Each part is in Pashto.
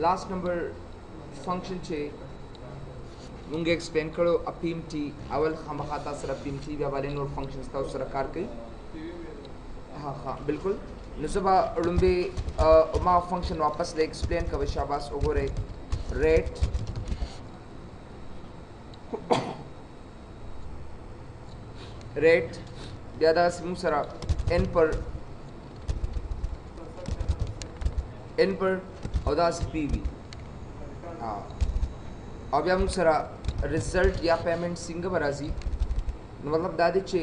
Last number function छे मुंगे एक्सप्लेन करो अपीम टी अवल खमखाता सर अपीम टी या वाले नोट फंक्शंस था उस सरकार के हाँ हाँ बिल्कुल नसबा रुम्बे मा फंक्शन वापस ले एक्सप्लेन कब शाबाश ओगोरे रेट रेट ज़्यादा सिम सरा एन पर औदास पीवी हाँ अब या मुसरा रिजल्ट या पेमेंट सिंग बराजी मतलब दादी चे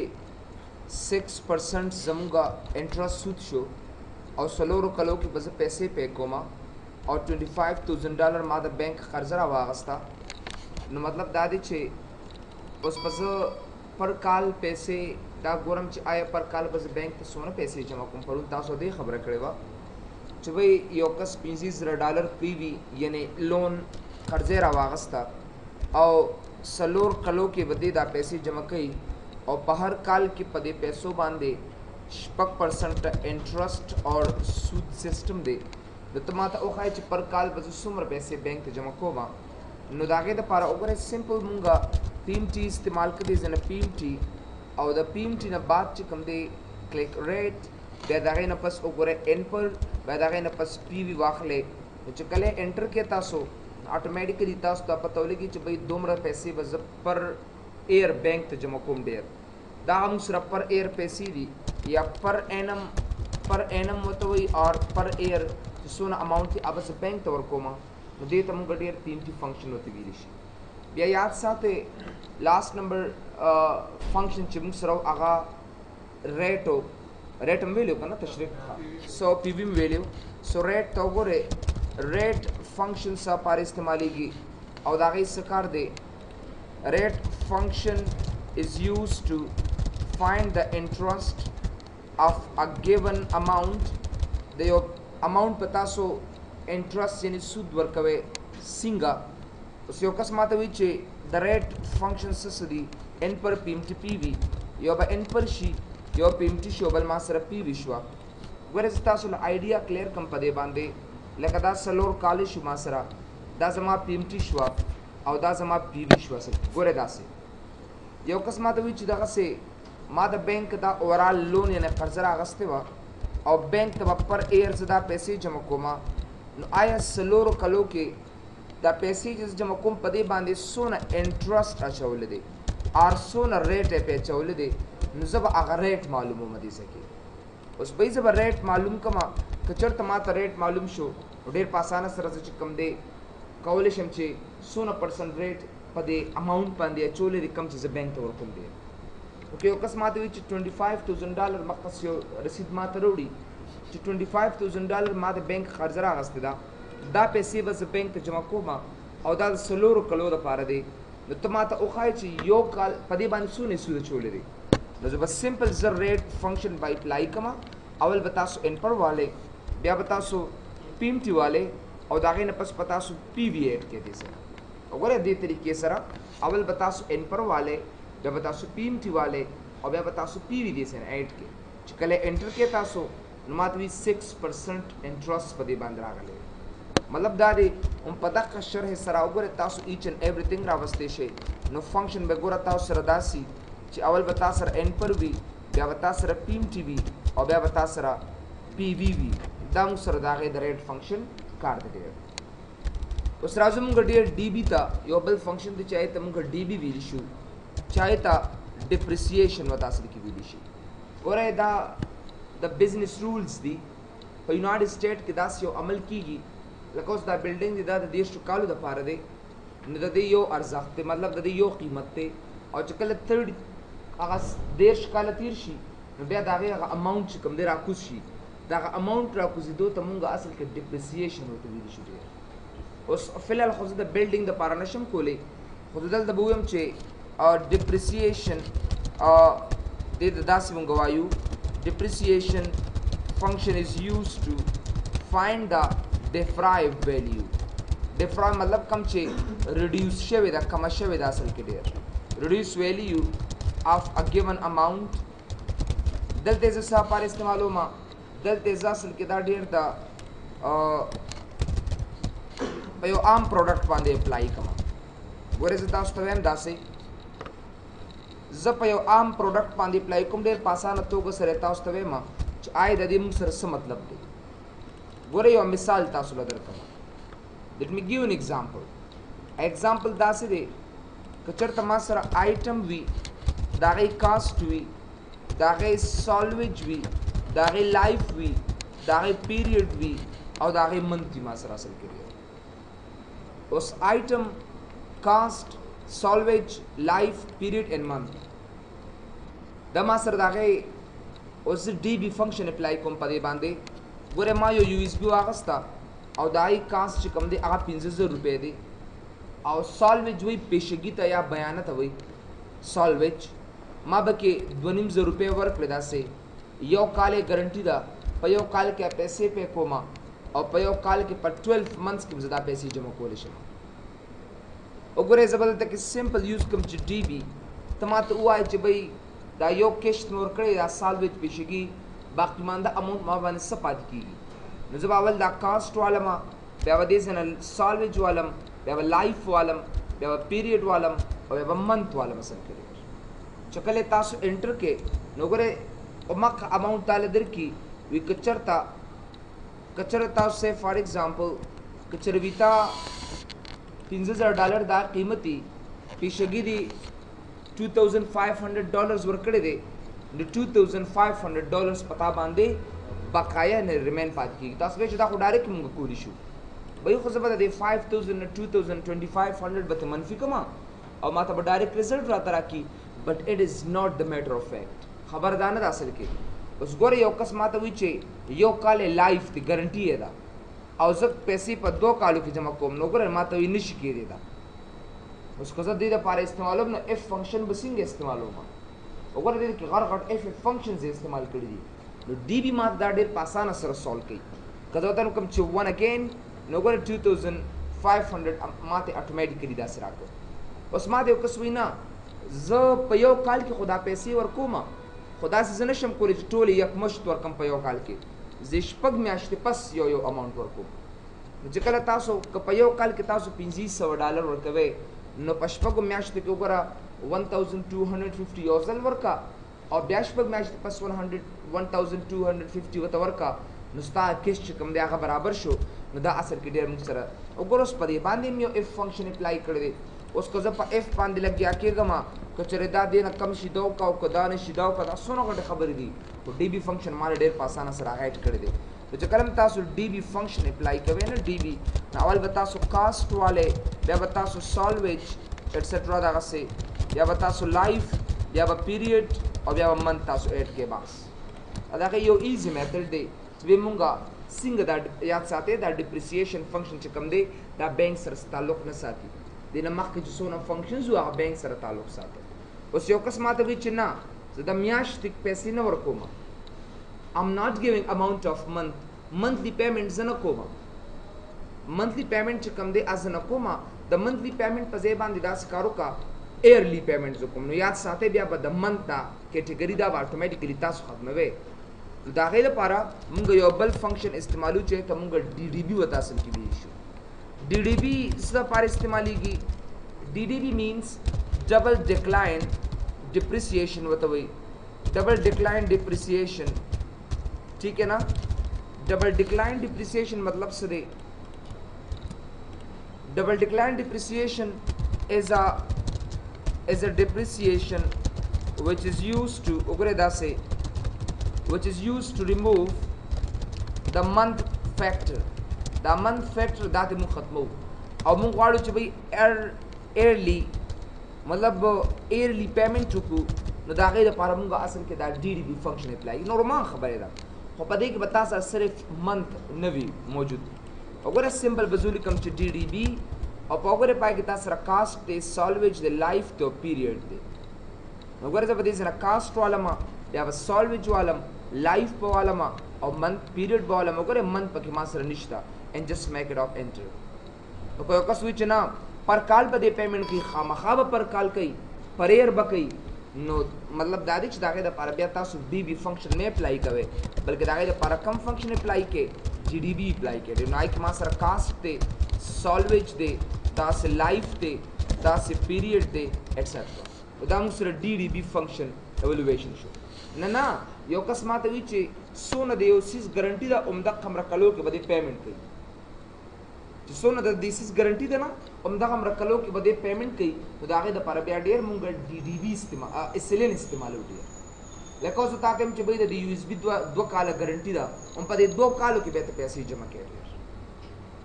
6% जमुगा इंटरेस्ट सूद शो और सलोरो कलो की बस पैसे पे कोमा और $25,000 मादा बैंक कर्जा वागस्ता न मतलब दादी चे उस बस पर काल पैसे दा गोरम च आया पर काल बस बैंक तो सोना पैसे जमा कम पर तासो दे खबर करेवा चुबई योकस $25,000 पीवी यानी लोन कर्जे वागस्ता और सलोर कलो के बदे दा पैसे जमा कई और पहर काल के पदे पैसों बांधे 6% इंटरेस्ट और सूद सिस्टम दे तो माता ओखाई च पर काल बस सुमर पैसे बैंक जमा कोमा नुदागे द पारा ओगरे सिंपल मुंगा पीएमटी इस्तेमाल कर जन पीएमटी और द पीएमटी न बात च कम दे क्लिक रेट बेदागे न पस ओगरे एन पर बेदागे न पस पीवी वाखले च कले एंटर के तासो ऑटोमेटिकली तासो ता पतौले की च भाई दोमरा पैसे बस पर एयर बैंक त जमा कोम डेर दा हम सर पर एयर पैसे दी या पर एनम मतवई और पर एयर सोना अमाउंट की अब से बैंक तवर कोमा दे तम गडेर पीएमटी फंक्शन होती विलिश या याद साथे लास्ट नंबर फंक्शन चिम सरो आगा रेट में वैल्यू करना तशरीफ सो पीवी में वैल्यू सो रेट तो गोरे रेट फंक्शन सा पार इस्तेमाली की और दागे सकार दे rate function is used to find the interest of a given amount the amount पता सो interest यानी सूद वर्कवे सिंगा उस योकस्मात विचे the rate function ससदी n पर पीएमटी पीवी यो बा n पर शी यो पीएमटी शोबल मासर पीवी शवा वरस तासो आइडिया क्लियर कम पदे बांधे लकदा सलोर काले शु मासरा दा जमा पीएमटी शवा और दा जमा पीवी शवा से गोरे दा से यो कस्मात विच दा से माद बैंक दा ओवरऑल लोन यानी कर्जा अगस्ते वा और बैंक तब पर एयर दा पैसे जमा कोमा आया सलोर कलो के दा पैसे जिस जमा कोम पदे बांधे सोना इंटरेस्ट अचौले दे और सोना रेट पे अचौले दे जब अगर रेट मालूम हो मदी सके उस भाई जब रेट मालूम कमा कचर तमाता रेट मालूम शो डेर पासाना सरस कम दे कौलिश हमचे 16% रेट पदे अमाउंट पांदे चोले रिकम से बैंक तो रकम दे ओके अकस्मात विच $25,000 मकसियो रसीद मा तरोड़ी $25,000 मा बैंक कर्जा आगस्ते दा पैसे बस बैंक जमा कोमा और दा सलोर कलो दा पारा दे तो माता ओखाई ची यो काल पदे बान सुने सुद चोले दे तो बस सिंपल जर रेट फंक्शन बाय अप्लाई कमा अवल बतासो इन पर वाले बिया बतासो पीएमटी वाले और दागे न पस बतासो पीवी ऐड के दे सर अगर दे तरीके सरा अवल बतासो एन पर वाले जब बतासो पीएमटी वाले और बे बतासो पीवी दे सर ऐड के चकले एंटर के तासो नुमातवी 6% इंटरेस्ट पदे बांध रागले मतलब दादे उन पता कशर है सरा अगर तासो ईच एंड एवरीथिंग रावस्ते शे नो फंक्शन बेगोरा तासो सरदासी च अवल बता सर एन पर भी बे बता सर पीएमटी भी और बे बता सर पीवी भी दाम सर दागे द रेट फंक्शन कार दे उस राजू मुंगा डियर डीबी ता योबल फंक्शन दे चाहे त मुंगा डीबी विलिशु चाहे ता डिप्रिसिएशन वतासर की विलिशु और दा द बिजनेस रूल्स दी पर यूनाइटेड स्टेट के दास यो अमल कीगी लकोस दा बिल्डिंग दा देश टू कालू द पार दे न दे यो अर्जाक ते मतलब दे यो कीमत ते और चकल थर्ड आगास देश काल तीरशी बे दागे अमाउंट कम दे राकुशी दा अमाउंट राकुशी दो तमुंगा असल के डिप्रिसिएशन होते विलिशु दे उस फिलहाल खुद द बिल्डिंग द पारानशम कोले खुद दल द बुयम चे डिप्रिसिएशन दे द दास मंगवायु depreciation function is used to find the deprive value deprive मतलब कम चे रिड्यूस शेवे द कम शेवे द असल के डेर reduce value of a given amount दल तेज सा पार इस्तेमाल मा दल तेज असल के दा der the په یو عام پروډکټ باندې اپلای کوم ګوره زه تاسو ته وایم داسې زه په یو عام پروډکټ باندې اپلای کوم ډېر په اسانه توګه سره تاسو ته وایم چې آی د دې موږ سره څه مطلب دی ګوره یو مثال تاسو له درکوم let me give an example داسې دی که چېرته ما سره آیټم وي د هغې کاسټ وي د هغې سالویج وي د هغې لایف وي د هغې پیریډ وي او د هغې منت وي ما سره اصل کې اوس آیټم کاسټ سالویج لایف پیریډ اینڈ منت دا ما سره د هغې اوس زه ډي بي فنکشن اپلای کوم په دې باندې ګوره ما یو یو ایس بي واخیسته او د هغې کاسټ چې کوم دی هغه 15,000 روپۍ دی او سالویج وی پیشگی ته یا بیانه ته وی سالویج ما به کې 2,500 روپۍ ورکړې داسې یو کال یې ګارنټي ده په یو کال کې پیسې پې کوم او په یو کال کې په 12 منثس کې زه دا پیسې جمع کولی شم وګورئ زه به دلته کې سمپل یوز کوم چې ډي بي ته ما ته ووایې چې بھئی دا یو کشت مې ورکړی دا سالویج پیشگی باقي مانده اماونټ ما باندې څه پاتې کېږي نو زه به اول دا کاسټ والم بیا به دې ځای نه سالویج والم بیا به لایف والم بیا به پیریډ والم او بیا به منت والم اصل کې چې کله تاسو انټر کې نو ګورئ مخ اماونټ تاله درکړي وي که چېرته تاسو سے فار ایگزامپل که چېرې وي تا $15,000 دا قیمتي پیشگی دی $2,500 ورکړی دی د $2,500 پتا باندې بقایا نه ریمین پاتې کېږي تاسو به چې دا خو ډایرکټ موږ کولی شو بھئی خو زه به د دې 5,000 نه 2,000 به ته منفي کوم او ما ته به ډایرکټ رزلټ راته راکړي بټ اټ از ناٹ د میټر آف فیکټ خبر دا نه ده اصل کې اوس ګوره یو کس ما ته وایي چې یو کال یې لایف دی ګارنټي یې ده او زه پیسې په 2 کالو کې جمع کوم نو ګوره ما ته وایي نشي کېدی دا اوس که زه دې دپاره استعمالوم نو اف فنکشن به څنګه استعمالوم وګوره دې کې غټ غټ اف فنکشنز یې استعمال کړي دي نو ډي بي ما دا ډېر په اسانه سره سالو کوي که زه ورته کوم چې 1 اګین نو ګوره 2,500 ما ته اټومیټیکلي داسې راکړو اوس ما ته یو کس وایي نه زه په یو کال کې خو دا پیسې ورکوم خو داسې زه نشم کولی چې ټولې یکمشت ورکړم په یو کال کې زه 6 میاشتې پس یو اماونټ ورکوم نو چې کله تاسو که په یو کال کې تاسو $2,500 ورکوئ نو په 6 میاشتو کې وګوره 1,250 یو ځل ورکه او بیا 6 میاشتې پس 1,250 ورته ورکه نو ستا کیس چې کوم دی هغه برابر شو نو دا اصل کې ډېر موږ سره وګوره اوس په دې باندې مې یو اف فنکشن اپلای کړی دی اوس که زه په اف باندې لګیا کېږم که چېرې دا دې نه کم شي دا وکړه او که دا نه شي دا وکړه دا څومره غټې خبرې دي خو ډي بي فنکشن ما ډېر په اسانه سره ایډ کړی دی نو چې کله تاسو ډي بي فنکشن اپلای کوئ نه ډي بي نو اول به تاسو کاسټ والے بیا به تاسو سالویج ایټسټرا دغسې بیا به تاسو لایف بیا به پیریډ او بیا به منت تاسو ایډ کې بس دا هغه یو ایزي میتھډ دی چې به مونږ څنګه دا یاد ساتئ دا ډپریسیشن فنکشن چې کوم دی دا بینک سره تعلق نه ساتي دې نه مخکې چې څونه فنکشنز وو هغه بینک سره تعلق ساتي اوس یو کس ما ته وایي چې نه زه د میاشتې پیسې نه ورکوم ام ناٹ ګیوینګ اماونټ آف منتھلی پیمنټ زه نه کوم منتھلی پیمنټ چې کوم دی زه نه کوم د منتھلی پیمنټ په ځای باندې داسې کار وکړه ایرلی پیمنټ زه کوم نو یاد ساتئ بیا به د منت دا کیټګري دا به اټومیټیکلي تاسو ختموئ د هغې لپاره موږ یو بل فنکشن استعمالو چې ته موږ ډي ډي بي ورته اصل کې ویلی شو ډي ډي بي څه لپاره استعمالیږي ډي ډي بي مینس ډبل ډکلاین ډپریسیشن ورته وایي ډبل ډکلاین ډپریسیشن ٹھیک ہے نا ڈبل ڈکلائن ڈپریسیشن مطلب سے دے ڈبل ڈکلائن ڈپریسیشن is a depreciation which is used to remove the month factor دا ته مو ختمو او مونږ غواړو چې بھئی ایرلی مطلب ایرلی پیمنٹ وکړو نو د هغې لپاره مونږ اصل کې دا ډي ډي بي فنکشن اپلای نورمال خبرې ده خو په دې کې به تا سره صرف منت نه وي موجود وګوره سمپل به زه لیکم چې ډي ډي بي او په وګوره پای کې تا سره کاسټ دی سالویج دی لایف دی او پیریډ دی وګوره زه په دې سره کاسټ والم بیا به سالویج والم لایف به والم او منت پیریډ به والم وګوره منت پکې ما سره نشته and just make it of enter نو که یو کس وایي چې نه پر کال به دې پیمنټ کوي خامخا به پر کال کوي پر ایر به کوي نو مطلب دا دی چې د هغې دپاره بیا تاسو ډي بي فنکشن نه اپلای کوئ بلکې د هغې دپاره کم فنکشن اپلای کړئ جي ډي بي اپلای کړئ نو هغې کې ما سره کاسټ دی سالویج دی داسې لایف دی داسې پیریډ دی ایټسټرا دا موږ سره ډي ډي بي فنکشن ایوالویشن شو نه یو کس ماته وی چې څونه د یو سیز ګارنټي ده همدغه مرکلو کې به دې پیمنټ کوي چې څونه د دې سیز ګارنټي ده نه همدغه مرکلو کې به دې پیمنټ کوي نو د هغې دپاره بیا ډېر مونږ ډي ډي بي SLN استعمالو ډېر لکه اوس تا ته یم چې بھئی د USB دوه کاله ګارنټي ده هم په دې 2 کالو کې بیا ته پیسې جمع کوې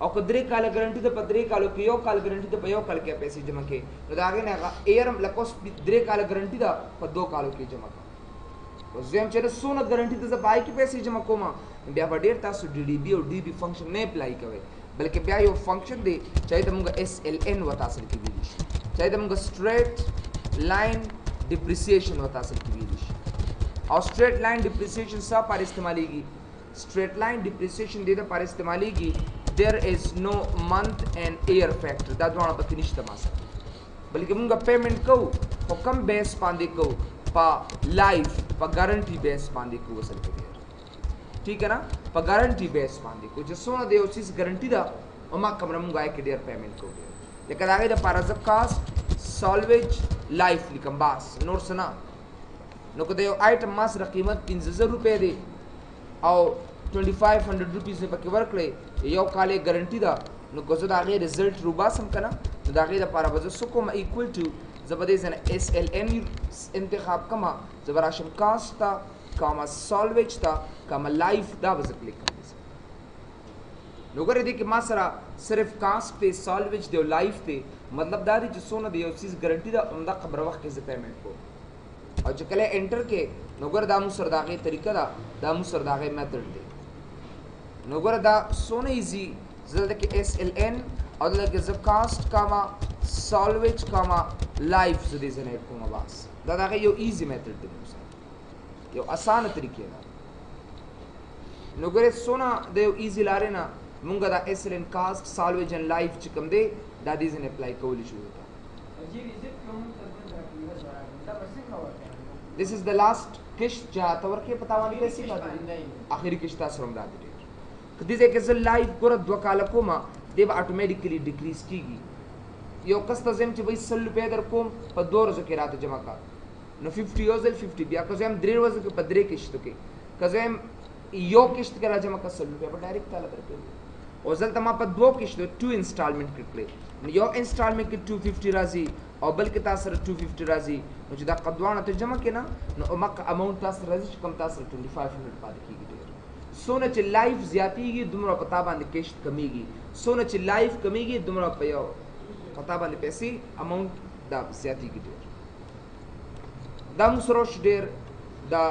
او که 3 کاله ګارنټي ده په 3 کالو کې 1 کال ګارنټي ده په 1 کال کې پیسې جمع کوې نو د هغې نه هغه ایر لکه اوس 3 کاله ګارنټي ده په 2 کالو کې جمع کوه اوس زه یم چې څونه ګارنټي ده زه په هغې کې پیسې جمع کوم بیا به ډېر تاسو ډي ډي بي او ډي بي فنکشن نه اپلای کوئ بلکې بیا یو فنکشن دی چې د موږ SLN ورته اصل کې ویلی شي چې د موږ سټریټ لاین ډپریسیشن ورته اصل کې ویلی شي او سټریټ لاین ډپریسیشن څه پر استعمالیږي سټریټ لاین ډپریسیشن دې لپاره استعمالیږي there is no month and year factor دا دواړه پکې نشته ما سره بلکې موږ پیمنټ کوو خو کم بیس باندې کوو په لایف په ګارنټي بیس باندې کوو اصل کې ٹھیک ہے نا په ګارنټي بیس باندې کوو چې څونه د یو څیز ګارنټي ده هغه کمره موږ هغې کې ډېر پیمنټ کوو لکه د هغې دپاره زه کاسټ سالویج لایف لیکم بس نور څه نه نو که د یو آیټم ما سره قیمت 15,000 روپۍ دی او 2500 روپیز مې پکې ورکړی یو کال یې ګارنټي ده نو که زه د هغې رزلټ روباسم که نه نو د هغې دپاره به زه څه کوم ایکول ټو زه به دې ځای نه SLN انتخاب کومه زه به راشم کاسټ ته کاما سالویج ته کاما لایف دا به زه کلیک کوم نو ګوره دې کې ما سره صرف کاسټ دی سالویج دی او لایف دی مطلب دا دی چې څونه د یو څیز ګارنټي ده همدغه خبره وخت کې زه پیمنټ کوم او چې کله انټر کې نو ګوره دا موږ سره د هغې طریقه ده دا موږ سره د هغې میتھډ دی نو ګوره دا څونه ایزي زه دلته کې SLN او دلته کې زه کاسټ کاما سالویج کاما لایف زه دې ځای نه ایډ کوم بس دا د هغې یو ایزي میتھډ دی موږ سره یو اسانه طریقې ده نو ګوره څونه د یو ایزي لارې نه مونږ دا SLN کاسټ سالویج اینڈ لایف چې کوم دی دا دې ځای نه اپلای کولی شو This is the last قسط چې راته ورکړې په تا باندې پیسې پاتې دي آخري قسط تاسو هم دا دی ډېر که دې ځای کې زه لایف ګوره 2 کاله کوم دی به اټومیټیکلي ډیکریز کېږي یو کس ته زه یم چې بھئی 100 روپۍ در کوم په 2 ورځو کې راته جمع کا نو 50 یو ځل 50 بیا که زه یم 3 ورځو کې په 3 قسطو کې که زه یم یو قسط کې را جمع کا 100 روپۍ به ډایرکټ تاله درکوي او دلته ما په 2 قسطو 2 انسټالمنټ کې کړې نو یو انسټالمنټ کې 250 راځي او بل کې تاسو سره 250 راځي نو چې دا قدوانه ته جمع کې نه نو اماقه اماونټ تاسو راځي چې کم تاسو 2500 پاتې کېږي ډېر څونه چې لایف زیاتېږي دومره په تا باندې قسط کمیږي څونه چې لایف کمیږي دومره په یو په تا باندې پیسې اماونټ دا زیاتېږي ډېر دا موږ سره ډېر دا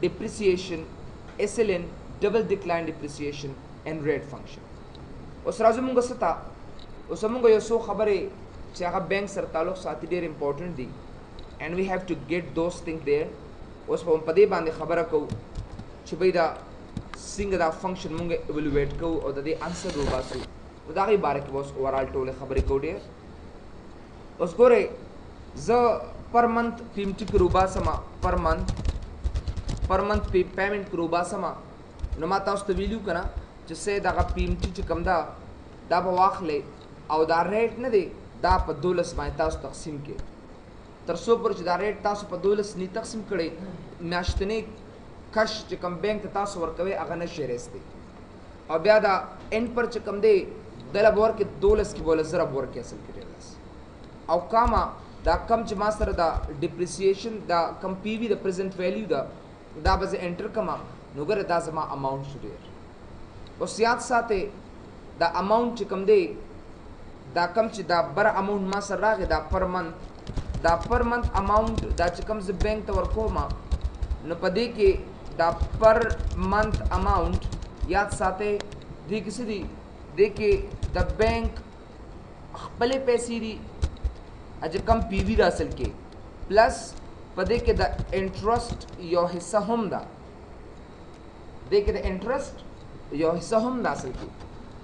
depreciation SLN double decline depreciation and rate function اوس راځو موږ ستا اوس موږ یو څو خبرې چې هغه بینک سره تعلق ساتي ډېر امپورټنټ دي and we have to get those things there اوس په دې باندې خبره کوو چې بھئی دا څنګه دا فنکشن موږ ایوالویټ کوو او د دې انسر وباسو نو د هغې باره کې به اوس اوورال ټولې خبرې کوو ډېر اوس ګورئ زه پر منث پیمټي کې روباسمه پر منث پیمنټ کې روباسمه نو ما تاسو ته ویلي که نه چې سه دغه پیمټي چې کوم ده دا به واخلئ او دا ریټ نه دی دا په 12 باندې تاسو تقسیم کړئ تر څو پورې چې دا ریټ تاسو په 12 نه تقسیم کړئ میاشتنی کش چې کوم بینک ته تاسو ورکوئ هغه نشئ رسېدی او بیا دا اینډ پر چې کوم دی دله به ورکړي 12 کې به له 1000 به ورکړي اصل کې ډېر او کامه دا کم چې ما سره دا ډپریسیشن دا کم پی وي د پرزنټ ویلیو ده دا به زه انټر کړم نو ګوره دا زما اماونټ شو ډېر اوس یاد ساتئ دا اماونټ چې کوم دی دا کم چې دا بر اماونټ ما سره راغی دا پر منث اماونټ دا چې کوم زه بینک ته ورکوم نو په دې کې دا پر منث اماونټ یاد ساتئ دې کې څه دي دې کې د بینک خپلې پیسې دي چې کم پی وي ده اصل کې پلس په دې کې د انټرسټ یو حصه هم ده دې کې د انټرسټ یو حصه هم ده اصل کې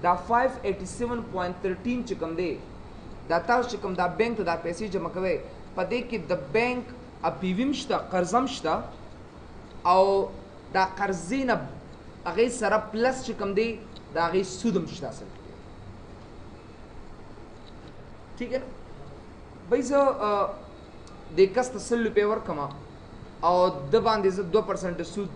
دا 587.13 چې کوم دی دا تاسو چې کوم دا بینک ته دا پیسې جمع کوئ په دې کې د بینک پی وي هم شته قرضه هم شته او دا قرضې نه هغې سره پلس چې کوم دی د هغې سود هم شته اصل کې ٹھیک ہے نا بھائی زه د کس ته 100 روپۍ ورکړم او د باندې زه 2% سود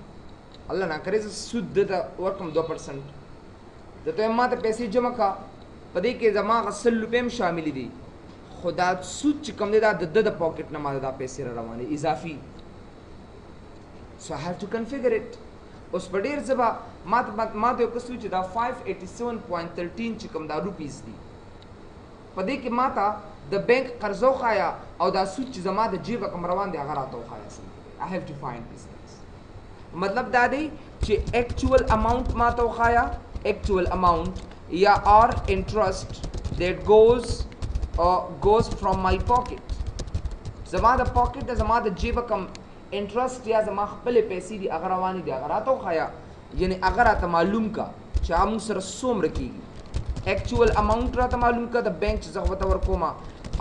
الله نه کړی زه سود د ته ورکړم 2% د ته ما ته پیسې جمع کا په دې کې زما هغه 100 روپۍ هم شاملې دي خو دا سود چې کوم دی دا د ده د پاکټ نه ما دا پیسې را روانې اضافي so I have to configure it اوس په ډېر ځبه ما ته یو کس وي چې دا 587.13 چې کوم دا روپیز دي په دې کې ما ته د بینک قرضه وښایه او دا سود چې زما د جیبه کوم روان دی هغه راته وښایه I have to find these things مطلب دا دی چې actual amount ما ته وښایه actual amount یا or interest that goes from my pocket زما د پاکټ د زما د جیبه کوم انټرست یا زما خپلې پیسې دي هغه روانې دي هغه راته وښایه یعنې هغه راته معلوم کا چې هغه موږ سره څومره کېږي actual amount راته معلوم کا د بینک چې زه ورته ورکوم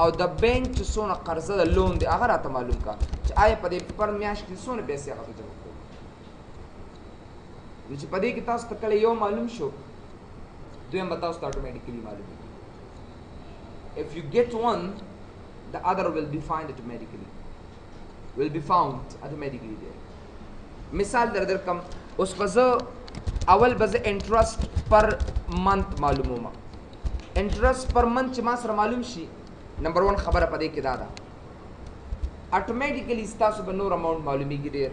او د بینک چې څونه قرضه د لون دی هغه راته معلوم کا چې آیا په دې پر میاشت کې څونه پیسې هغه ته جمع کوم نو چې په دې کې تاسو ته کله یو معلوم شو دویم به تاسو ته اټومیټیکلي معلومېږي if you get one the other will be found automatically there مثال درکم اوس به زه اول به زه انټرست پر منت معلوموم انټرست پر منت چې ما سره معلوم شي نمبر 1 خبره په دې کې دا ده اټومیټیکلی ستاسو به نور اماونټ معلومیږي ډېر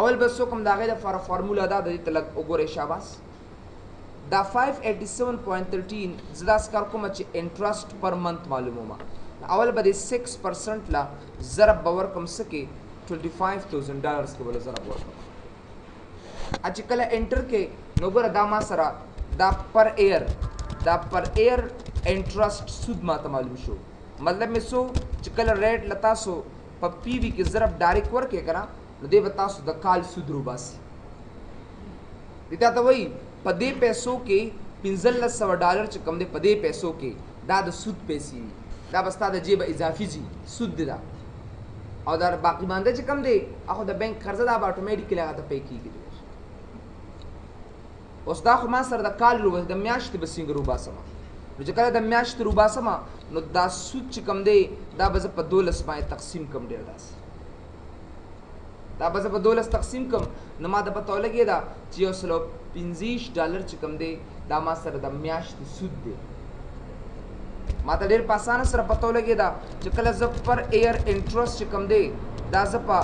اول به څوک هم د هغې لپاره فارموله ده د دې ته لږ وګورئ شاباس دا 587.13 زه داسې کار کومه چې انټرست پر منت معلوموم اول به د 6% لا ضرب به ورکړم څه کې $25,000 کې به ضرب ورکړم چې کله انټر کې نو ګوره دا ما سره دا پر ایر انټرست سود ما ته معلوم شو مطلب مې څو چې کله ریټ له تاسو په پی وي کې ضرب ډایرکټ ورکړې که نه نو دی به تاسو د کال سود روباسي دې تا ته وایي په دې پیسو کې $1500 چې کوم دی په دې پیسو کې دا د سود پیسې وي دا به ستا د جیبه اضافي ځي سود دی دا او دا باقي مانده چې کوم دی هغه د بینک قرضه دا به اټومیټیکلی هغه ته پی کېږي اوس دا خو ما سره د کال روباسي د میاشتې به څنګه روباسم نو چې کله د میاشتې روباسم نو دا سود چې کوم دی دا به زه په 12 باندې تقسیم کړم ډېر داسې دا به زه په 12 تقسیم کړم نو ما ته پته ولګېده چې $125 چې کوم دی دا ما سره د میاشتې سود دی ما ته ډېر په اسانه سره پته ولګېده چې کله زه پر ایر انټرست چې کوم دی دا زه په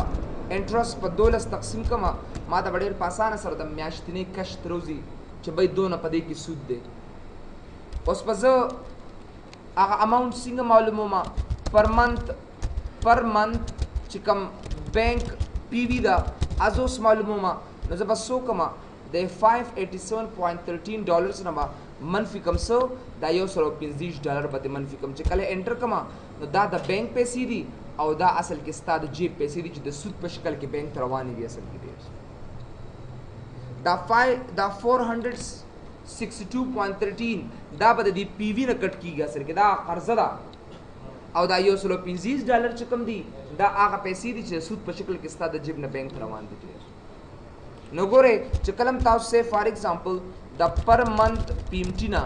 انټرست په 12 تقسیم کړم ما ته به ډېر په اسانه سره د میاشتنۍ کشت روزي چې بھائی دونه په دې کې سود دی اوس به زه هغه اماونټ څنګه معلوموم پر منت چې کوم بینک پی وي ده از اوس معلوموم نو زه به څو کوم د $587.13 نه به منفي کم څه دا $125 به منفي کم چې کله انټر کړم نو دا د بینک پیسې دي او دا اصل کې ستا د جیب پیسې دي چې د سود په شکل کې بینک ته روانې دي اصل کې دا 462.13 دا به د دې پی وي نه کټ کېږي اصل کې دا قرضه ده او دا $125 چې کوم دي دا هغه پیسې دي چې سود په شکل کې ستا د جیب نه بینک ته روان دي نو ګورئ چې کله تاسو سے فار ایگزامپل د پر منت پی ایم ټي نه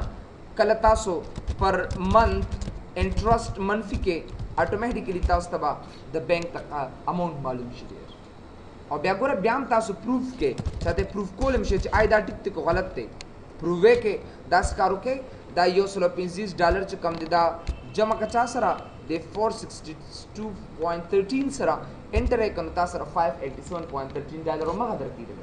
کله تاسو پر منت انټرست منفي کې اټومیټیکلی تاسو ته به د بینک اماونټ معلوم شي او بیا ګوره بیا هم تاسو پروف کې چاته پروف کولم شي چې آی دا ټیک دی که غلط دی پرووې کې داسې کار وکړئ دا $125 چې کوم دی دا جمع که چا سره د 462.13 سره انټر یې کړه نو تا سره $587.13 همغه درکېږي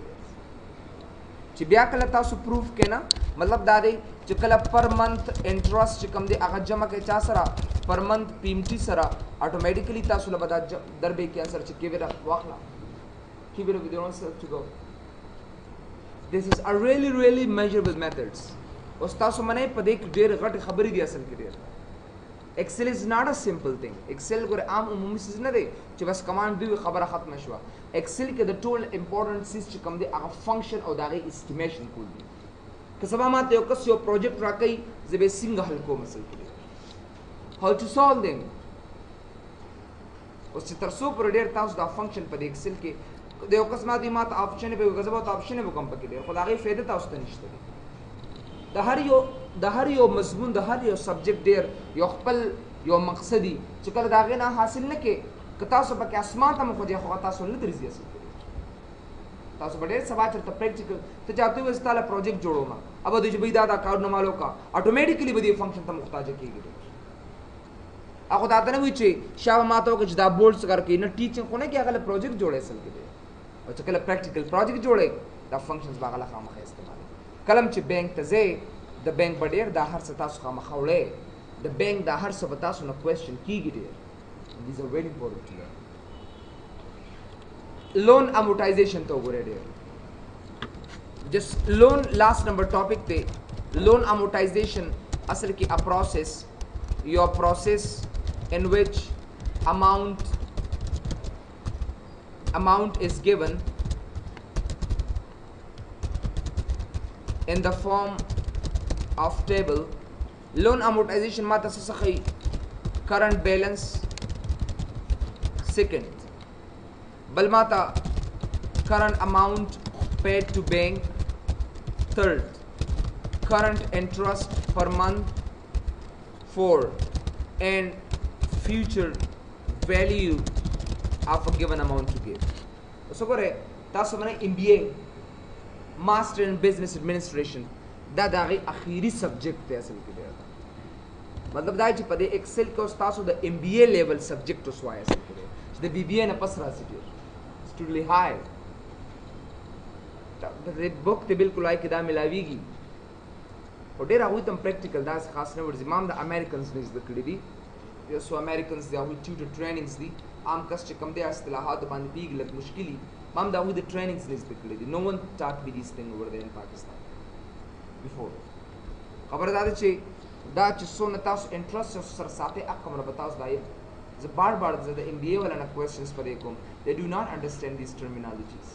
چې بیا کله تاسو پروف کې نه مطلب دا دی چې کله پر منت انټرست چې کوم دی هغه جمع کوي چا سره پر منت پی ایم ټي سره اټومیټیکلی تاسو له به دا دربې کې انسر چې کیویره واخله کیویره with your own self to go this is a really measurable methods اوس تاسو منئ په دې کې ډېر غټې خبرې دي اصل کې ډېر Excel is not a simple thing. Excel ګوره عام عمومي څیز نه دی چې بس کمانډ دی خبره ختمه شوه Excel کې د ټول امپورټنټ څیز چې کوم دی هغه فنکشن او د هغې اسټیمیشن کول دي که سبا ماته یو کس یو پروجیکټ راکوي زه به یې څنګه حل کوم اصل کې how to solve them اوس چې تر څو پورې ډېر تاسو دا فنکشن په دې Excel کې د یو کس ماته آپشن به وکړه زه به ورته آپشن به وکړم پکې ډېر خو د هغې فایده تاسو ته نشته د هر یو مضمون د هر یو سبجیکټ ډېر یو خپل یو مقصدی چې کله دا غي نه حاصل نه کې که تاسو پکې اسمان ته مخ وځي خو تاسو نه درځي اصل تاسو ډېر سبا چرته پریکټیکل ته چاته وي ستاله پروجیکټ جوړو ما अब د جبې دا کارونه مالو کا اتوماتیکلی به دې فنکشن ته محتاج کیږي هغه دا نه وي چې شاو ماته کې دا بولډز کر کې نه ټیچینګ خو نه کې هغه پروجیکټ جوړې اصل کې او چې کله پریکټیکل پروجیکټ جوړې دا فنکشنز باغله خامخې استعمال کلم چې بینک ته ځي د بینک بډیر دا هر څه تاسو خامخې وړې د بینک دا هر څه به تاسو نه کوېسچن کیږي ډیر these are very important to learn loan amortization to go ډیر just loan last number topic pe loan amortization asal ki a process your process in which amount is given in the form of table loan amortization mata sakhi current balance second bal mata current amount paid to bank third current interest per month four and future value of a given amount to give so gore taso mane MBA master in business administration da dagi akhiri subject te asal ki deta matlab da chi pade excel ko taso the MBA level subject to swaya asal ki the BBA na pasra sitir studly high the book te bilkul ay kida milawigi او ډیر هغه تم پریکټیکل دا خاص نه ورځي مام د امریکنز نه زده کړی دي یو سو امریکنز دی هغه ټیوټر ټریننګز دي عام کس چې کم دي اصطلاحات باندې پیګ لګ مشکلی مام دا هغه د ټریننګز نه زده کړی دي نو ون ټاک بي دیس ثینګ اوور دیر ان پاکستان بیفور خبر دا چې سو نه تاسو انټرست سره ساتي اقم نه بتاوس دا ز بار د ام بي اي ولا نه کوېسچنز پرې کوم they do not understand these terminologies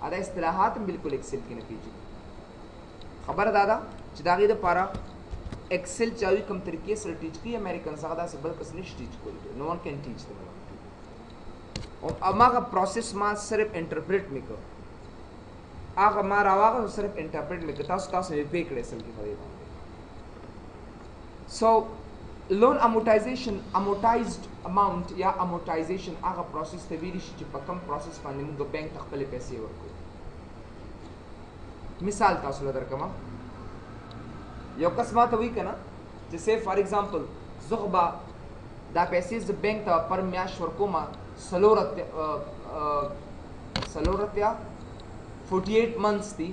ادا اصطلاحات بالکل ایکسل کې نه پیږي خبر دادا چې دا غي د پاره ایکسل چاوي کوم طریقې سره ټیچ کی امریکن څنګه دا سبل کس نشي ټیچ کولی نو ون کین ټیچ دم او اماغه پروسس ما صرف انټرپریټ میکو هغه ما راوغه صرف انټرپریټ میکو تاسو یې پې کړې سل کې خبرې سو loan amortization amortized amount یا amortization هغه پروسس ته ویل شي چې په کوم پروسس باندې موږ بانک ته خپل پیسې ورکو مثال تاسو لپاره درکما یو کس ماته وی کنه چې سه فار ایگزامپل زغبا دا پیسې ز بانک ته پر میاش ورکوما سلورتیا 48 months دي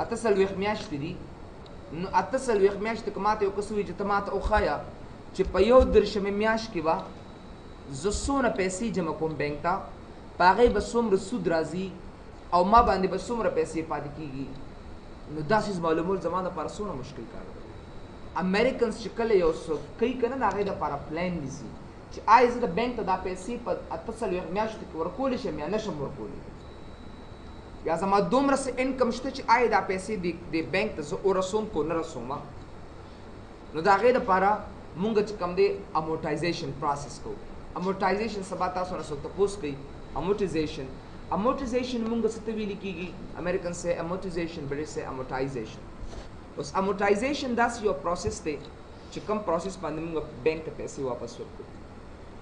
اتصل ویخ میاشت دي نو اتصل ویخ میاشت کماته یو کس وی چې تماته او خایا چې په یو درشمه میاش کې وا زسونه پیسې جمع کوم بانک ته پاغه به څومره سود راځي او ما باندې به څومره پیسې پاتې کیږي نو دا شیز معلومول زمانه پر سونه مشکل کار دی امریکنز چې کله یو څو کوي کنه دا غي د پر پلان نیسی چې آی زه د بانک ته دا پیسې په اتصل یو میاشت کې ورکول شم یا نشم ورکول یا زما دومره سه انکم شته چې آی دا پیسې د بانک ته زه ورسوم کو نه رسوم نو دا غي د پر مونږ چې کم دی امورټایزیشن پروسس کو امورټایزیشن سبا تاسو نه څه تاسو کوي امورټایزیشن amortization مونږ څه ته ویل کیږي امریکن سے amortization برټ سے amortization اوس amortization داس یو پروسس دی چې کوم پروسس باندې موږ بانک ته پیسې واپس ورکړو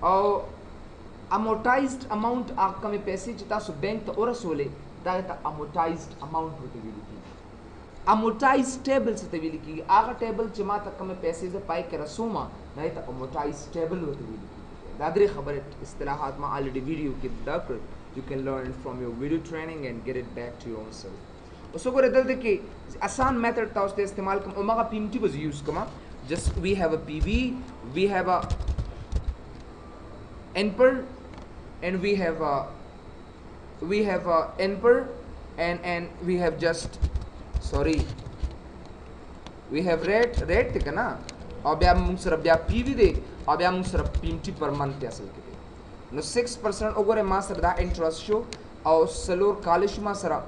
او amortized amount هغه کومې پیسې چې تاسو بانک ته ورسولې دا ته amortized amount ورته ویل کیږي amortized table څه ته ویل کیږي هغه ټیبل چې ما ته کومې پیسې ز پای کې رسومه دا ته amortized table ورته ویل کیږي دا درې خبره اصطلاحات ما already ویډیو کې دا کړ you can learn it from your video training and get it back to your own self so gore dalde ki asan method ta uste istemal kam umaga pmt was use kama just we have a pv we have a nper and we have a nper and we have just sorry we have rate kana aur bya mung sara bya pv de aur bya mung sara pmt per month asal ke نو 6% وګوره ما سره دا انټرست شو او سلور کالج ما سره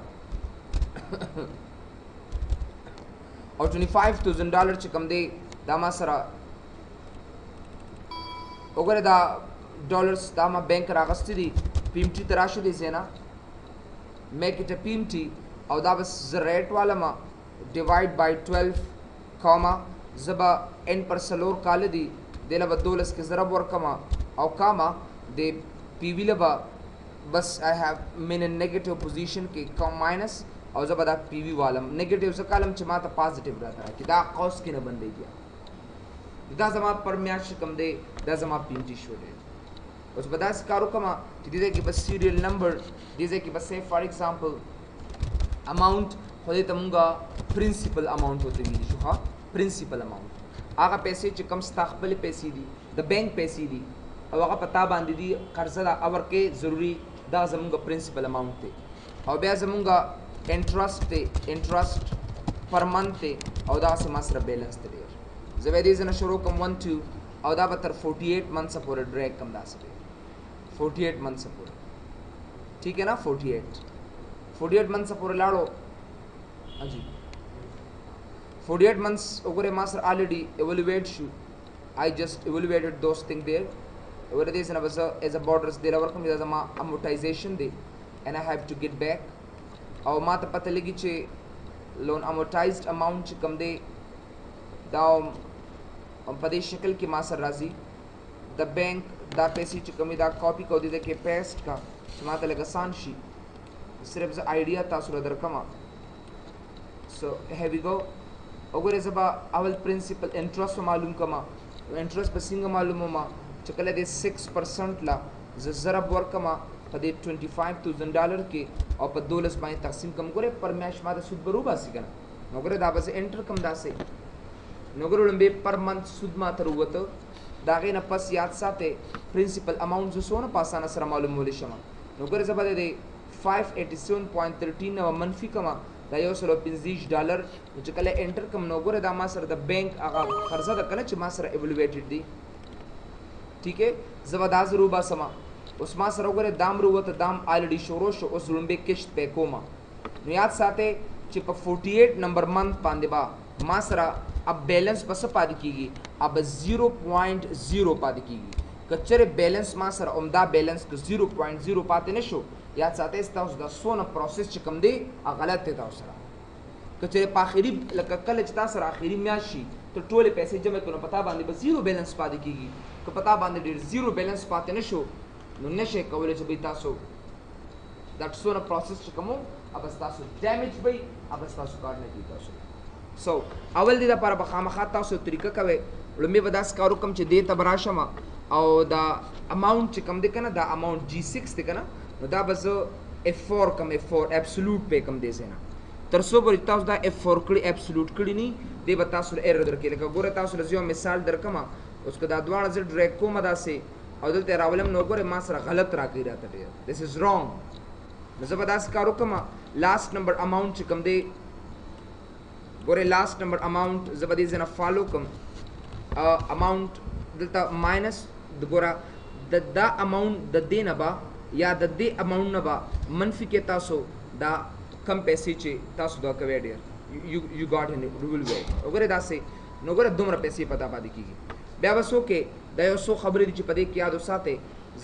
او $25,000 چې کم دی دا ما سره وګوره دا ډالرز دا ما بانک راغستې دي PMT تراشه دي زینا میک اٹ ا PMT او دا بس ریټ والا ما ډیوایډ بای 12 کاما زبا ان پر سلور کال دی دله به 12 کې ضرب ورکما او کاما د پی وی لبا بس I have من نیگیټیو پوزیشن کې کم ماینس او زبا دا پی وی والم نیگیټیو ز کالم چې ماته پازیټیو راځي چې دا قوس کې نه بنديږي دا زما پر میاش کم دی دا زما پی ټی شو دی اوس به داسې کار وکړم چې دې کې بس سیریل نمبر دې کې بس فار ایگزامپل اماونٹ خو دې ته مونږه پرنسپل اماونٹ وته ویل شو ها پرنسپل اماونٹ هغه پیسې چې کم ستا خپل پیسې دي د بینک پیسې دي او هغه پتا باندې دي قرضه دا اور کې ضروری دا زمونږ پرنسپل اماونٹ دی او بیا زمونږ انټرست دی انټرست پر منث دی او دا سم سره بیلنس دی زه به دې زنه شروع کوم 1 2 او دا به تر 48 منث پورې ډریګ کم داسې 48 منث پورې ٹھیک ہے نا 48 منث پورې لاړو اجي 48 months over a master already evaluate you I just evaluated those things there over this and as a borders there work with the amortization day and I have to get back aw mata pata lagi che loan amortized amount che kam de da pade shakal ki master razi the bank da paise che kami da copy ko de ke paste ka mata laga san shi sirf idea tasu dar kama so here we go अगर जबा अवल principal interest मालूम कमा interest busing मालूम मा चकले दे 6% ला ज़रब वर कमा पदे $25,000 के और पर $2 बाय तकसीम कम करे पर मैश मादा सुद बरूबा सी कना नगरे दाबा से एंटर कम दासे नगरे लंबे पर मंथ सुद मा तरुवत दागे न पस याद साथे प्रिंसिपल अमाउंट जो सोना पासाना सर मालूम मोले शमा नगरे जबा दे 587.13 न मनफी कमा دا یو سلو $50 چې کله انټر کوم نو ګوره دا ما سره د بینک هغه قرضه ده کنه چې ما سره ایوالویټډ دي ٹھیک ہے زبا دا ضرور با سما اوس ما سره ګوره دام وروته دام الریډي شروع شو اوس لومبه کشت په کوما نو یاد ساته چې په 48 نمبر منث باندې با ما سره اب بیلنس پس پاد کیږي اب 0.0 پاد کیږي کچره بیلنس ما سره عمدا بیلنس کو 0.0 پاتې نشو یاد ساته تاسو دا سونه پروسس چې کوم دی غلط دی تاسو سره کچره په اخیری لکه کله چې تاسو سره اخیری میاشي ته ټول پیسې جمع کړو پتا باندې به زیرو بیلنس پاتې کیږي که پتا باندې ډیر زیرو بیلنس پاتې نشو نو نشه کولای چې به تاسو دا سونه پروسس چې کوم اب تاسو ډیمیج وي اب تاسو کار نه کیږي تاسو سو اول دې لپاره به خامخا تاسو طریقه کوي لمبه به داس کارو کم چې دې تبراشم او دا اماونٹ چې کم دی کنه دا اماونٹ G6 دی کنه نو دا بز F4 کم F4 absolute پہ کم دے سینا ترسو پر تاسو دا F4 کړي absolute کړي نی دی به تاسو ایرر درکې لکه ګوره تاسو لزیو مثال درکما اوس کو دا دوه ز ډریک کوم دا سي او دلته راولم نو ګوره ما سره غلط راګی راته دی this is wrong نو زبردست کارو کما لاست نمبر اماونٹ چې کم دی ګوره لاست نمبر اماونٹ زبردست نه فالو کم اماونٹ دلته ماینس ګوره دا اماونٹ د دینه با یا د دې اماونٹ نه با منفي کې تاسو دا کم پیسې چې تاسو دا کوي ډیر یو ګاټ ان رول وی وګوره دا سه نو ګوره دومره پیسې پتا پاتې کیږي بیا وسو کې دا یو سو خبرې چې پدې کې یاد وساته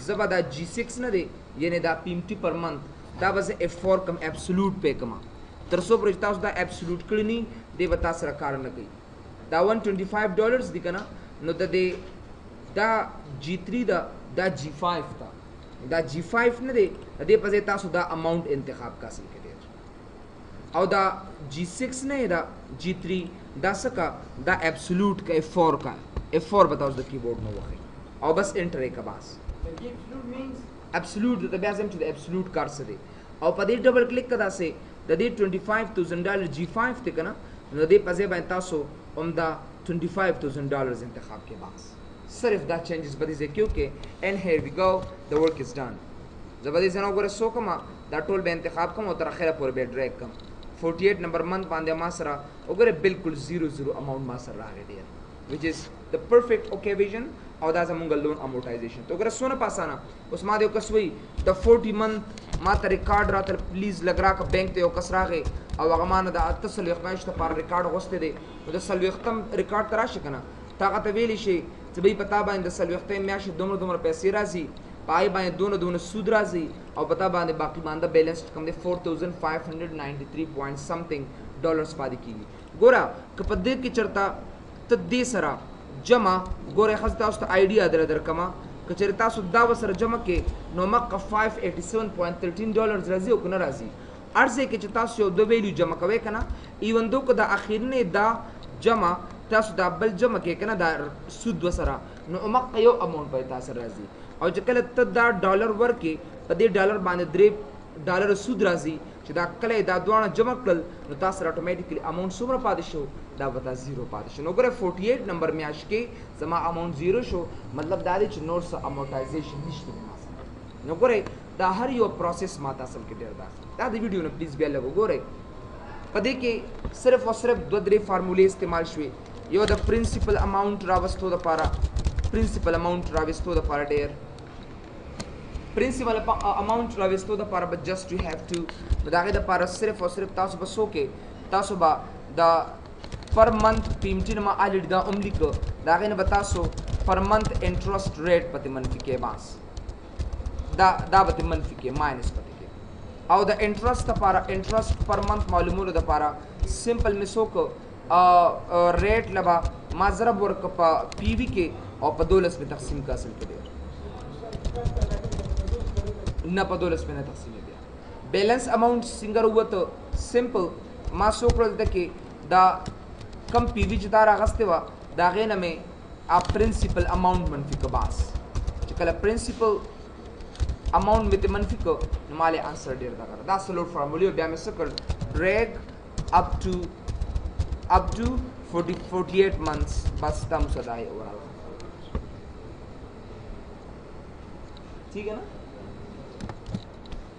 زبدا G6 نه دی یعنی دا PMT پر منث دا وز F4 کم absolute پہ کما ترسو پر تاسو دا absolute کړی نی دی وتا سره کار نه کوي دا $125 دی کنه نو د دې دا G3 دا G5 تا دا G5 نه دی دې په تاسو دا اماونٹ انتخاب کاسل کړئ او دا G6 نه دا G3 دا سکا دا absolute کا F4 کا F4 बताओ د कीबोर्ड نو وخی او بس انټر کا باس absolute د بیا زم چې د absolute کار څه دی او په دې ډبل کلیک کدا سه د دې $25,000 G5 ته کنه نو دې په ځای باندې تاسو عمدا $25,000 انتخاب کې باس صرف دا چینجز بدی سے کیونکہ and here we go the work is done زبردی زنو ګره سو کما دا ټول به انتخاب کوم او تر اخره پورې به ډریګ کم 48 نمبر منث باندې ما سره وګوره بالکل 00 اماونٹ ما سره راغی دی which is the perfect occasion او دا زمونږ لون امورټایزیشن تو ګره سونه پاسانا اوس ما دې کسوي د 40 منث ما ته ریکارډ راته پلیز لګرا ک بانک ته یو کس راغی او هغه مان د اتصل یخمایش ته پر ریکارډ غوسته دی او د سلوختم ریکارډ ترا شکنه طاقت ویلی شي چې به پتا باندې سلوختې میاش دومره پیسې راځي پای باندې دونه سود راځي او پتا باندې باقی باندې بیلنس کم دی 4593 point something ډالرز پاتې کیږي ګورا ک په دې کې چرتا ته دې سره جمع ګورئ ښځې تاسو ته آیډیا درکمه که چېرې تاسو دا ورسره جمع کې نو مقه $587.13 راځي او که نه راځي هر ځای کې چې تاسو یو دو ویلیو جمع کوئ که نه ایون دو که دا اخرنۍ دا جمع تاسو دا بل جمع کې که نه دا سود وسره نو مقه یو اماونټ به تاسو راځي او چې کله ته دا ډالر ورکې په دې ډالر باندې $3 سود راځي چې دا کله دا دواړه جمع کړل نو تاسو سره اتوماتیکلی اماونټ څومره پاتې شو دا به تا 0 پاتې شو نو ګوره 48 نمبر میاشت کې زما اماونټ 0 شو مطلب دا دی چې نور څه امورټایزیشن نشته ما سره نو ګوره دا هر یو پروسس ما ته اصل کې ډېر دا د ویډیو نه پلیز بیا لږ وګورئ په دې کې صرف او صرف 2-3 فارمولې استعمال شوې یو د پرنسپل اماونټ راوستو دپاره ډېر پرنسپل اماونټ راوستو دپاره به جسټ یو هیو ټو نو د هغې دپاره صرف او صرف تاسو به څه وکړئ تاسو به د پر منथ پیمټي نه ما الریډي دا هم لیکه د هغې نه به تاسو پر منथ انټرسټ ریټ پتې منفي کې باس دا به تې منفي کې ماینس پتې کې او د انټرسټ دپاره انټرسټ پر منथ معلومولو دپاره سمپل مې څه وکړه ریټ له به ما ضرب ورکړه په پي وي کې او په 12 مې تقسیم که اصل کې ډېر نه په 12 مې نه تقسیم بیا بیلنس اماونټ څنګه ووته سمپل ما څه وکړل دلته کې دا کم پی وي چې دا راغستې وه د هغې نه مې پرنسپل اماونټ منفي که باس چې کله پرنسپل اماونټ مې ته منفي که نو ما لې انسر ډېر دغه دا څلور فارمولې بیا مې څه کړ ریګ اپ ټو 48 months بس دا موږ دا یې وراله ٹھیک ہے نا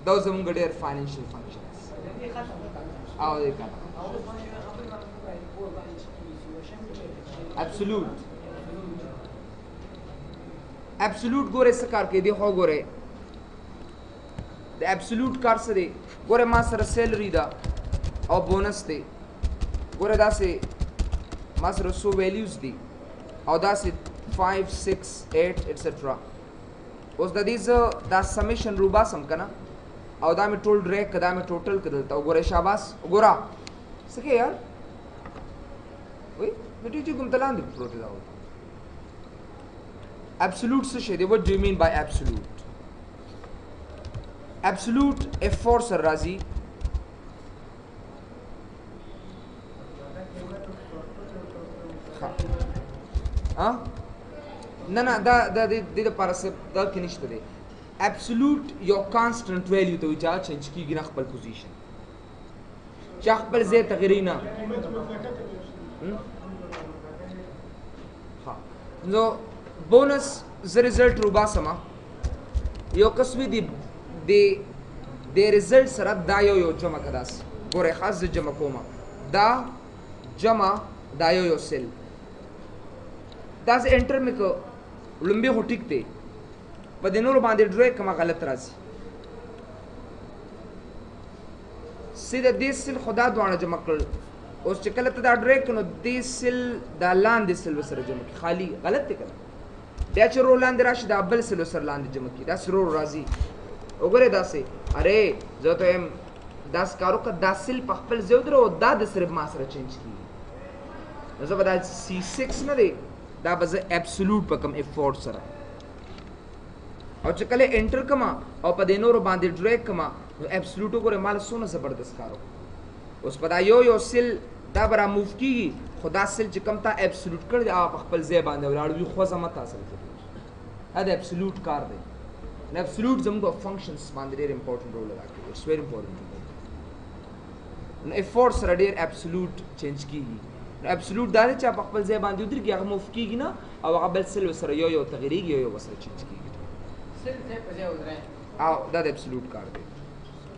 دا زموږ ډېر فاینانشل فنکشنز او دې کار absolute ګوره څه کار کوي دی خو ګوره د absolute کار څه دی ګوره ما سره سیلري ده او بونس دی ګوره داسې ما سره څو ویلیوز دي او داسې 5 6 8 ایټسټرا اوس د دې زه دا سمیشن روباسم که نه او دا مې ټول ډریک که دا مې ټوټل که دلته وګوره شاباس وګوره څه کوې یار وای بیٹی چې کوم ته لاندې پروت دا absolute څه شی دی what do you mean by absolute F4 سره راځي نه دا د دې لپاره څه دا کې نشته دی absolute یو کانسټنټ ویلیو ته وایي چې هغه چینج کېږي نه خپل پوزیشن چې خپل ځای تغیري نه نو بونس زه ریزلټ روباسمه یو قسمي د ریزلټ سره دا یو جمع که داسې ګورئ خاص زه جمع کومه دا جمع دا یو سیل داسې انټر مې که لومبې خو ټیک دی په دې نورو باندې ډریک کمه غلط راځي سیده دې سیل خو دا دواړه جمع کړل اوس چې کله ته دا ډریک نو دې سیل دا لاندې سیل ورسره جمع کړي خالي غلط دی که نه بیا چې رو لاندې راشي دا بل سیل ورسره لاندې جمع کړي داسې رو راځي وګورئ داسې ارې زه ته وایم داسې کار وکړه دا سیل په خپل ځای ودرو او دا د صرف ما سره چینج کېږي نو زه به دا C6 نه دی دا به زه absolute په کوم F4 سره او چې کله انټر کما او په دې نورو باندې ډریک کما نو absolute وګورئ مال څونه زبردست کار وکړ اوس په دا یو سیل دا به راموف کېږي خو دا سیل چې کوم تا absolute کړی دی هغه په خپل ځای باندې ولاړ وي خوځه مه تاسو دا د absolute کار دی نو absolute زموږ فنکشنز باندې ډېر امپورټنټ رول ادا کوي اټس ویری امپورټنټ نو F4 سره ډېر absolute چینج کېږي نو absolute دا دی چې په خپل ځای باندې ودرېږي هغه موف کېږي نه او هغه بل سیل ورسره یو تغیرېږي یو ورسره چینج کېږي او دا د absolute کار دی